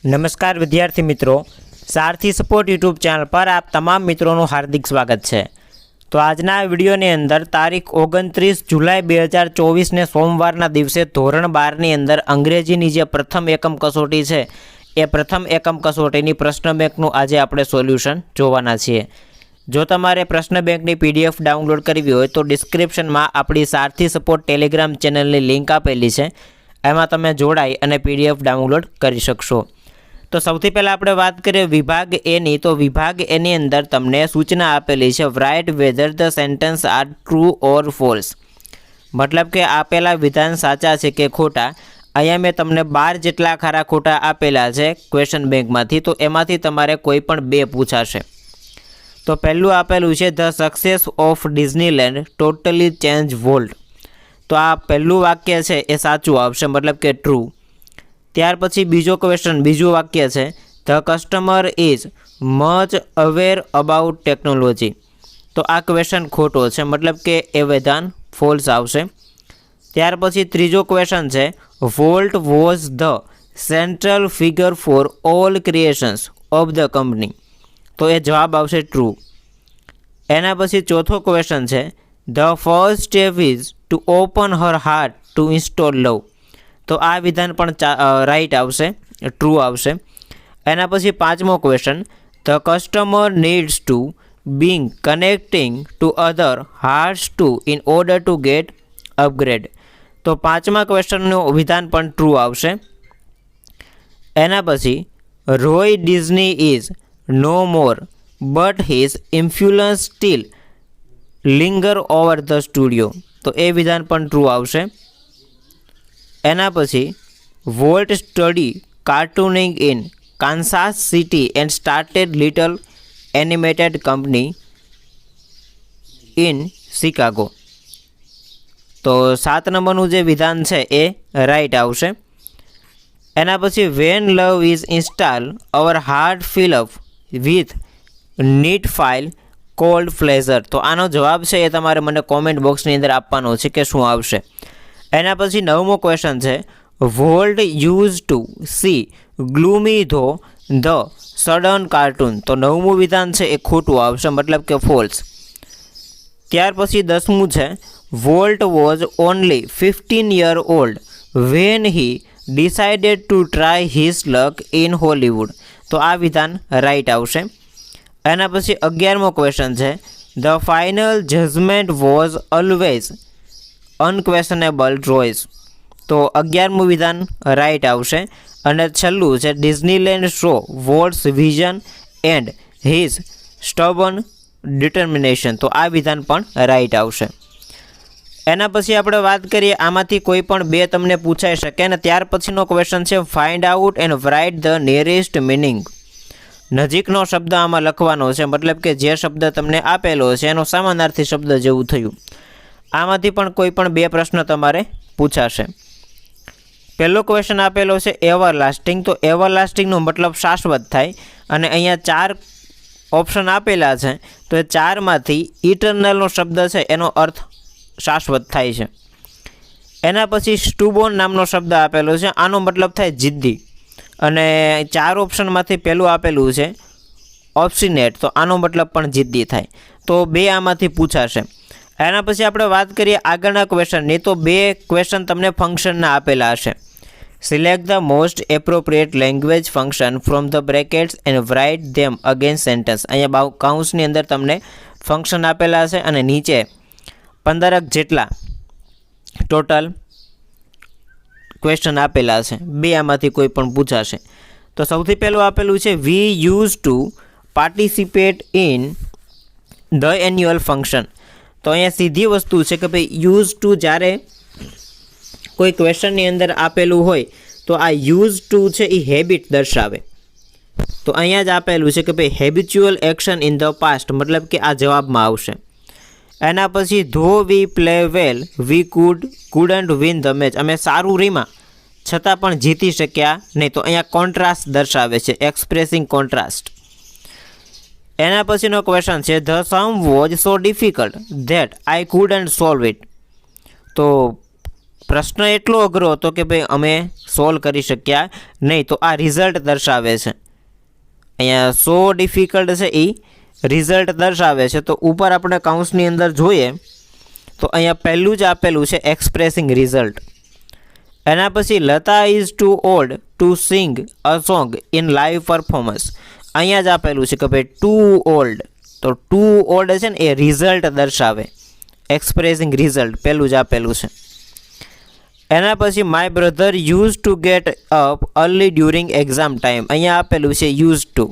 नमस्कार विद्यार्थी मित्रों, सारथी सपोर्ट यूट्यूब चैनल पर आप तमाम मित्रों નું हार्दिक स्वागत है। तो आजना विडियोनी अंदर तारीख 29 जुलाई 2024 ने सोमवारना दिवसे धोरण 12 ની અંદર अंग्रेजीनी जे प्रथम एकम कसोटी है ए प्रथम एकम कसोटीनी प्रश्न बेंकનું આજે આપણે સોલ્યુશન જોવાના છીએ। જો તમારે પ્રશ્ન બેંકની પીડીએફ ડાઉનલોડ કરવી હોય તો ડિસ્ક્રિપ્શનમાં આપણી સારથી સપોર્ટ ટેલિગ્રામ ચેનલની લિંક આપેલી છે, એમાં તમે જોડાઈ અને પીડીએફ ડાઉનલોડ કરી શકશો। तो સૌથી પહેલાં આપણે વાત કરીએ વિભાગ એની। તો વિભાગ એની અંદર તમને સૂચના આપેલી છે write whether the sentence are true or false, मतलब કે આપેલા વિધાન સાચા છે કે ખોટા। અહીંયા મેં તમને 12 જેટલા ખરા ખોટા આપેલા છે ક્વેશ્ચન બેંકમાંથી, તો એમાંથી તમારે કોઈ પણ બે પૂછાશે। તો પહેલું આપેલું છે the success of Disneyland totally change world, તો આ પહેલું વાક્ય છે એ સાચું આવશે, मतलब કે ટ્રુ। ત્યાર પછી બીજો ક્વેશ્ચન, બીજું વાક્ય છે the customer is much aware about technology, તો આ ક્વેશ્ચન ખોટો છે, मतलब કે એ વિધાન ફોલ્સ આવશે। ત્યાર પછી ત્રીજો ક્વેશ્ચન છે Walt was the central figure for all creations of the company, તો એ જવાબ આવશે ટ્રુ। એના પછી ચોથો ક્વેશ્ચન છે the first step is to open her heart to install love, તો આ વિધાન પણ રાઈટ આવશે, ટ્રુ આવશે। એના પછી પાંચમો question the customer needs to being connecting to other hearts to in order to get upgrade, તો પાંચમા ક્વેશ્ચનનું વિધાન પણ ટ્રુ આવશે। એના પછી Roy Disney is no more but his influence still linger over the studio, તો એ વિધાન પણ ટ્રુ આવશે। એના પછી Walt study cartooning in Kansas City and started little animated company in Chicago, તો 7 નંબરનું જે વિધાન છે એ રાઈટ આવશે। એના પછી when love is install our heart fill up with neat file called pleasure, તો આનો જવાબ છે એ તમારે મને કોમેન્ટ બોક્સની અંદર આપવાનો છે કે શું આવશે। એના પછી 9મો ક્વેશ્ચન છે વોલ્ટ યુઝ ટુ સી ગ્લુમી ધો ધ સડન કાર્ટૂન, તો 9મું વિધાન છે એ ખોટું આવશે, मतलब કે ફોલ્સ। ત્યાર પછી 10મું છે Walt was only 15 year old when he decided to try his luck in Hollywood, તો આ વિધાન રાઈટ આવશે। એના પછી 11મો ક્વેશ્ચન છે the final judgement was always unquestionable choice, તો 11મું વિધાન રાઈટ આવશે। અને છેલ્લું છે Disneyland show Walt's vision and his stubborn determination, તો આ વિધાન પણ રાઈટ આવશે। એના પછી આપણે વાત કરીએ આમાંથી કોઈ પણ બે તમને પૂછાઈ શકે, અને ત્યાર પછીનો ક્વેશ્ચન છે find out and write the nearest meaning, નજીકનો શબ્દ આમાં લખવાનો છે, मतलब કે જે શબ્દ તમને આપેલો છે એનો સમાનાર્થી શબ્દ જેવું થયું। આમાંથી પણ કોઈ પણ બે પ્રશ્ન તમારે પૂછાશે। પહેલો ક્વેશ્ચન આપેલો છે એવરલાસ્ટિંગ, તો એવરલાસ્ટિંગનો મતલબ શાશ્વત થાય, અને અહીંયા 4 ઓપ્શન આપેલા છે, તો એ 4માંથી ઇટરનલનો શબ્દ છે એનો અર્થ શાશ્વત થાય છે। એના પછી સ્ટુબોન નામનો શબ્દ આપેલો છે, આનો મતલબ થાય જિદ્દી, અને 4 ઓપ્શનમાંથી પહેલું આપેલું છે ઓબ્સ્ટિનેટ, તો આનો મતલબ પણ જિદ્દી થાય, તો બે આમાંથી પૂછાશે। એના પછી આપણે વાત કરીએ આગળના ક્વેશ્ચનની, તો બે ક્વેશ્ચન તમને ફંક્શનના આપેલા હશે। Select the most appropriate language function from the brackets and write them against sentence, અહીંયા કાઉન્સની અંદર તમને ફંક્શન આપેલા છે અને નીચે 15 જેટલા ટોટલ ક્વેશ્ચન આપેલા છે, બે આમાંથી કોઈ પણ પૂછાશે। તો સૌથી પહેલું આપેલું છે વી use to participate in the annual function, તો અહીંયા સીધી વસ્તુ છે કે ભાઈ યુઝ ટુ જ્યારે કોઈ ક્વેશ્ચનની અંદર આપેલું હોય તો આ યુઝ ટુ છે એ હેબિટ દર્શાવે, તો અહીંયા જ આપેલું છે કે ભાઈ habitual action in the past, मतलब કે આ જવાબમાં આવશે। એના પછી though we play well we couldn't win the match, અમે સારું રીમાં છતાં પણ જીતી શક્યા નહીં, તો અહીંયા કોન્ટ્રાસ્ટ દર્શાવે છે, એક્સપ્રેસિંગ કોન્ટ્રાસ્ટ। એના પછીનો ક્વેશ્ચન છે the sum was so difficult that I couldn't solve it, તો પ્રશ્ન એટલો અઘરો હતો કે ભાઈ અમે સોલ્વ કરી શક્યા નહીં, તો આ રિઝલ્ટ દર્શાવે છે. અહીંયા સો ડિફિકલ્ટ છે એ રિઝલ્ટ દર્શાવે છે. તો ઉપર આપણે કાઉન્સની અંદર જોઈએ તો અહીંયા પહેલું જ આપેલું છે એક્સપ્રેસિંગ રિઝલ્ટ. એના પછી Lata is too old to sing a song in live performance. અહીંયા જ આપેલું છે કે ભાઈ ટુ ઓલ્ડ, તો ટુ ઓલ્ડ છે ને એ રિઝલ્ટ દર્શાવે, એક્સપ્રેસિંગ રિઝલ્ટ પહેલું જ આપેલું છે. એના પછી my brother use to get up early during exam time. અહીંયા આપેલું છે use to,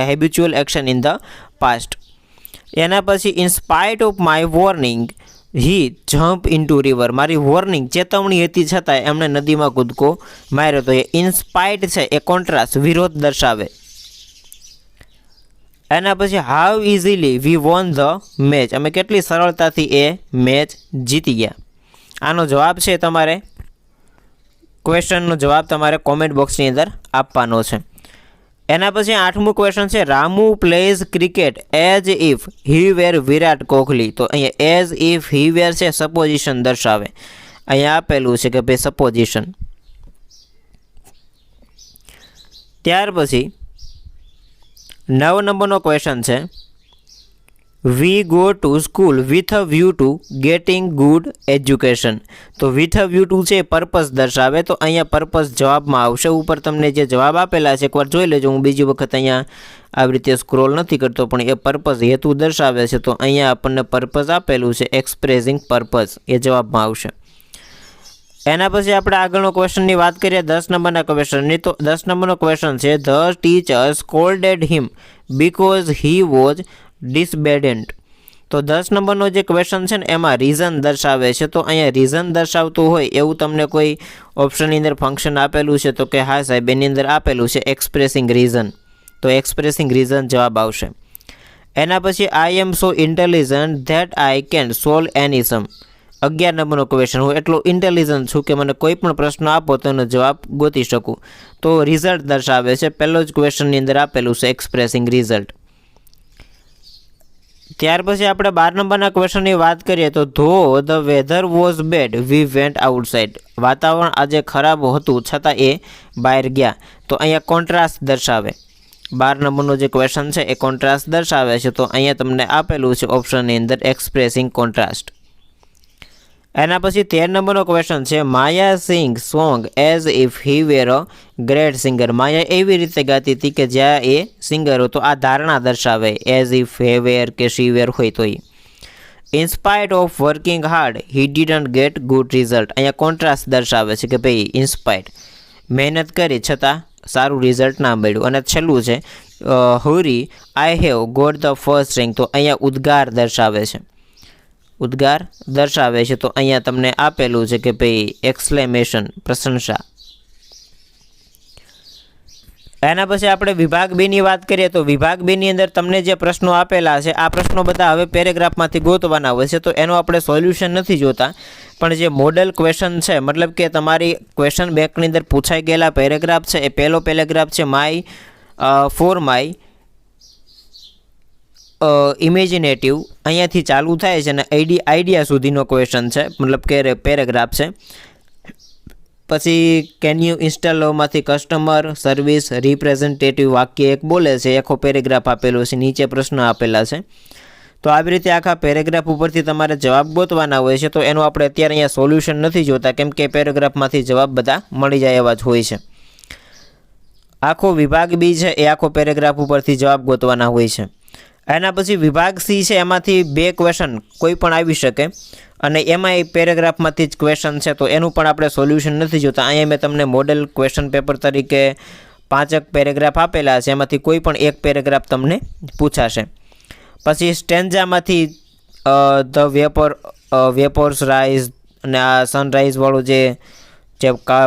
habitual action in the past. એના પછી in spite of my warning he jump in two river. મારી વોર્નિંગ, ચેતવણી હતી છતાં એમણે નદીમાં કૂદકો માર્યો. તો એ ઇન સ્પાઇટ છે એ કોન્ટ્રાસ્ટ, વિરોધ દર્શાવે. એના પછી how easily we won the match. અમે કેટલી સરળતાથી એ મેચ જીતી ગયા. આનો જવાબ છે તમારે, ક્વેશ્ચનનો જવાબ તમારે કોમેન્ટ બોક્સની અંદર આપવાનો છે. એના પછી 8મું ક્વેશ્ચન છે Ramu plays cricket as if he were Virat Kohli. તો અહીંયા એઝ ઇફ હી વેર છે સપોઝિશન દર્શાવે. અહીંયા આપેલું છે કે ભાઈ સપોઝિશન. ત્યાર પછી 9 નંબરનો ક્વેશ્ચન છે we go to school with a view to getting good education. તો વિથ અ વ્યૂ ટુ છે પર્પઝ દર્શાવે. તો અહીંયા પર્પઝ જવાબમાં આવશે. ઉપર તમને જે જવાબ આપેલા છે એકવાર જોઈ લેજો. હું બીજી વખત અહીંયા આવી રીતે સ્ક્રોલ નથી કરતો, પણ એ પર્પઝ હેતુ દર્શાવે છે. તો અહીંયા આપણને પર્પઝ આપેલું છે એક્સપ્રેસિંગ પર્પઝ, એ જવાબમાં આવશે. એના પછી આપણે આગળનો ક્વેશ્ચનની વાત કરીએ 10 નંબરના ક્વેશ્ચનની. તો 10 નંબરનો ક્વેશ્ચન છે the teacher scolded him because he was disobedient. તો 10 નંબરનો જે ક્વેશ્ચન છે ને એમાં રીઝન દર્શાવે છે. તો અહીંયા રીઝન દર્શાવતું હોય એવું તમને કોઈ ઓપ્શનની અંદર ફંક્શન આપેલું છે તો કે હા સાહેબ એની અંદર આપેલું છે એક્સપ્રેસિંગ રીઝન. તો એક્સપ્રેસિંગ રીઝન જવાબ આવશે. એના પછી I am so intelligent that I can solve any sum. 11 નંબરનો ક્વેશ્ચન, હું એટલો ઇન્ટેલિજન્ટ છું કે મને કોઈ પણ પ્રશ્ન આપો તો એનો જવાબ ગોતી શકું. તો રિઝલ્ટ દર્શાવે છે. પહેલો જ ક્વેશ્ચનની અંદર આપેલું છે એક્સપ્રેસિંગ રિઝલ્ટ. ત્યાર પછી આપણે 12 નંબરના ક્વેશ્ચનની વાત કરીએ તો ધો the weather was bad we went outside. વાતાવરણ આજે ખરાબ હતું છતાં એ બહાર ગયા. તો અહીંયા કોન્ટ્રાસ્ટ દર્શાવે. 12 નંબરનો જે ક્વેશ્ચન છે એ કોન્ટ્રાસ્ટ દર્શાવે છે. તો અહીંયા તમને આપેલું છે ઓપ્શનની અંદર એક્સપ્રેસિંગ કોન્ટ્રાસ્ટ. એના પછી 13 નંબરનો ક્વેશ્ચન છે Maya sing song as if he were a great singer. Maya એવી રીતે ગાતી હતી કે જ્યાં એ સિંગર હતો. આ ધારણા દર્શાવે એઝ ઇફ હે વેર કે શી વેર હોય તો એ. In spite of working hard he didn't get good result. અહીંયા કોન્ટ્રાસ્ટ દર્શાવે છે કે ભાઈ ઇન્સ્પાઇટ, મહેનત કરી છતાં સારું રિઝલ્ટ ના મળ્યું. અને છેલ્લું છે hurray I have got the first rank. તો અહીંયા ઉદ્ગાર દર્શાવે છે, ઉદ્ગાર દર્શાવે છે. તો અહીંયા તમને આપેલું છે કે ભાઈ એક્સક્લેમેશન, પ્રશંસા. એના પછી આપણે વિભાગ 2 ની વાત કરીએ તો વિભાગ 2 ની અંદર તમને જે પ્રશ્નો આપેલા છે આ પ્રશ્નો બધા હવે પેરેગ્રાફમાંથી ગોતવાના હોય છે. તો એનો આપણે સોલ્યુશન નથી જોતા, પણ જે મોડલ ક્વેશ્ચન છે મતલબ કે તમારી ક્વેશ્ચન બેંકની અંદર પૂછાઈ ગયેલા પેરેગ્રાફ છે એ પહેલો પેરેગ્રાફ છે ફોર માય ઇમેજિનેટિવ. અહીંયાથી ચાલુ થાય છે અને આઈડિયા સુધીનો ક્વેશ્ચન છે, મતલબ કે પેરેગ્રાફ છે. પછી કેન યુ ઇન્સ્ટોલમાંથી કસ્ટમર સર્વિસ રિપ્રેઝેન્ટેટિવ વાક્ય એક બોલે છે, આખો પેરેગ્રાફ આપેલો છે, નીચે પ્રશ્ન આપેલા છે. તો આવી રીતે આખા પેરેગ્રાફ ઉપરથી તમારે જવાબ ગોતવાના હોય છે. તો એનું આપણે અત્યારે અહીંયા સોલ્યુશન નથી જોતા કેમ કે પેરેગ્રાફમાંથી જવાબ બધા મળી જાય એવા જ હોય છે. આખો વિભાગ બી છે એ આખો પેરેગ્રાફ ઉપરથી જવાબ ગોતવાના હોય છે. એના પછી વિભાગ સી છે એમાંથી 2 ક્વેશ્ચન કોઈ પણ આવી શકે અને એમાં એ પેરેગ્રાફમાંથી જ ક્વેશ્ચન છે. તો એનું પણ આપણે સોલ્યુશન નથી જોતા. અહીંયા મેં તમને મોડેલ ક્વેશ્ચન પેપર તરીકે 5 પેરેગ્રાફ આપેલા છે, એમાંથી કોઈ પણ એક પેરેગ્રાફ તમને પૂછાશે. પછી સ્ટેન્જામાંથી ધ વેપોર્સ રાઇઝ અને આ સનરાઇઝવાળું જે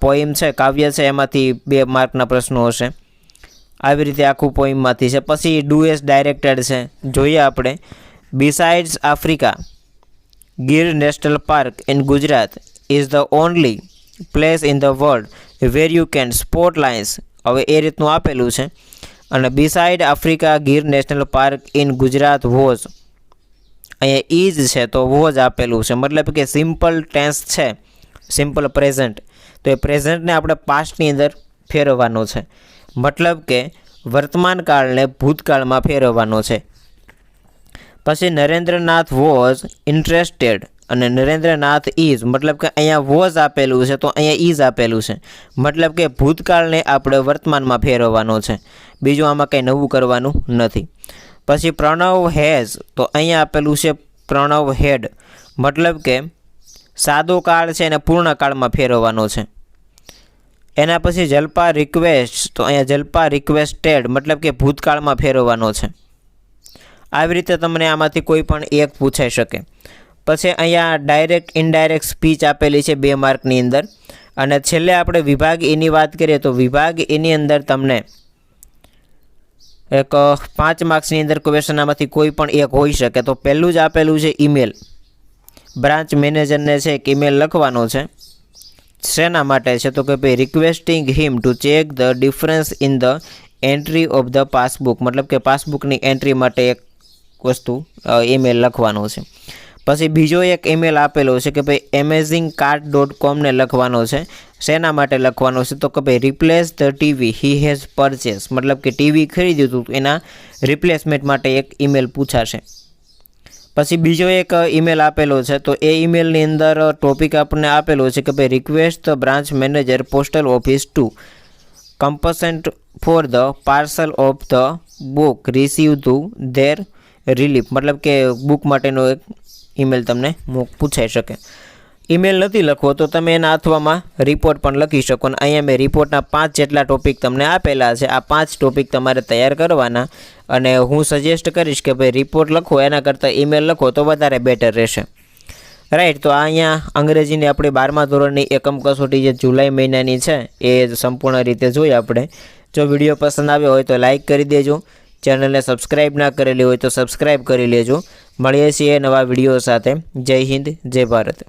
પોઈમ છે, કાવ્ય છે, એમાંથી 2 માર્કના પ્રશ્નો હશે. આવી રીતે આખું પોઈમમાંથી છે. પછી ડુ એસ ડાયરેક્ટેડ છે, જોઈએ આપણે. Besides Africa, Gir national park in Gujarat is the only place in the world wear you can spot lines. હવે એ રીતનું આપેલું છે. અને beside Africa Gir national park in Gujarat was, અહીંયા ઇઝ છે તો વોઝ આપેલું છે, મતલબ કે સિમ્પલ ટેન્સ છે, સિમ્પલ પ્રેઝન્ટ, તો એ પ્રેઝન્ટને આપણે પાસ્ટની અંદર ફેરવવાનો છે, મતલબ કે વર્તમાન કાળને ભૂતકાળમાં ફેરવવાનો છે. પછી નરેન્દ્રનાથ વોઝ ઇન્ટરેસ્ટેડ અને નરેન્દ્રનાથ ઇઝ, મતલબ કે અહીંયા વોઝ આપેલું છે તો અહીંયા ઇઝ આપેલું છે, મતલબ કે ભૂતકાળને આપણે વર્તમાનમાં ફેરવવાનો છે. બીજું આમાં કંઈ નવું કરવાનું નથી. પછી પ્રણવ હેઝ, તો અહીંયા આપેલું છે પ્રણવ હેડ, મતલબ કે સાદો કાળ છે એને પૂર્ણ કાળમાં ફેરવવાનો છે. એના પછી જલ્પા રિક્વેસ્ટ, તો અહીંયા જલ્પા રિક્વેસ્ટેડ, મતલબ કે ભૂતકાળમાં ફેરવવાનો છે. આવી રીતે તમને આમાંથી કોઈ પણ એક પૂછાઈ શકે. પછી અહીંયા ડાયરેક્ટ ઇનડાયરેક્ટ સ્પીચ આપેલી છે 2 માર્કની અંદર. અને છેલ્લે આપણે વિભાગ એની વાત કરીએ તો વિભાગ એની અંદર તમને એક 5 માર્ક્સની અંદર ક્વેશ્ચન આમાંથી કોઈ પણ એક હોઈ શકે. તો પહેલું જ આપેલું છે ઈમેલ, બ્રાન્ચ મેનેજરને છે એક ઈમેલ લખવાનો છે. શેના માટે છે તો કે ભાઈ requesting him to check the difference in the entry of the passbook, મતલબ કે પાસબુકની એન્ટ્રી માટે એક વસ્તુ ઈમેલ લખવાનો છે. પછી બીજો એક ઈમેલ આપેલો છે કે ભાઈ amazingcart.com ને લખવાનો છે. શેના માટે લખવાનો છે તો કે ભાઈ replace the TV he has purchase, મતલબ કે ટીવી ખરીદ્યું હતું એના રિપ્લેસમેન્ટ માટે એક ઈમેલ પૂછાશે. પછી બીજો એક ઈમેલ આપેલો છે તો એ ઈમેલની અંદર ટોપિક આપણને આપેલો છે કે ભાઈ request the branch manager postal office to compensate for the parcel of the book receive to their relief, મતલબ કે બુક માટેનો એક ઈમેલ તમને પૂછાઈ શકે. ઈમેલ નથી લખવો તો તમે એના અથવામાં રિપોર્ટ પણ લખી શકો. અને અહીંયા મેં રિપોર્ટના 5 જેટલા ટોપિક તમને આપેલા છે. આ 5 ટોપિક તમારે તૈયાર કરવાના. અને હું સજેસ્ટ કરીશ કે ભાઈ રિપોર્ટ લખો એના કરતાં ઈમેલ લખો તો વધારે બેટર રહેશે. રાઈટ, તો અહીંયા અંગ્રેજીની આપણી 12મા ધોરણની એકમ કસોટી જે જુલાઈ મહિનાની છે એ સંપૂર્ણ રીતે જોઈ આપણે. જો વિડીયો પસંદ આવ્યો હોય તો લાઇક કરી દેજો. ચેનલને સબસ્ક્રાઈબ ના કરેલી હોય તો સબસ્ક્રાઈબ કરી લેજો. મળીએ છીએ નવા વિડીયો સાથે. જય હિન્દ, જય ભારત.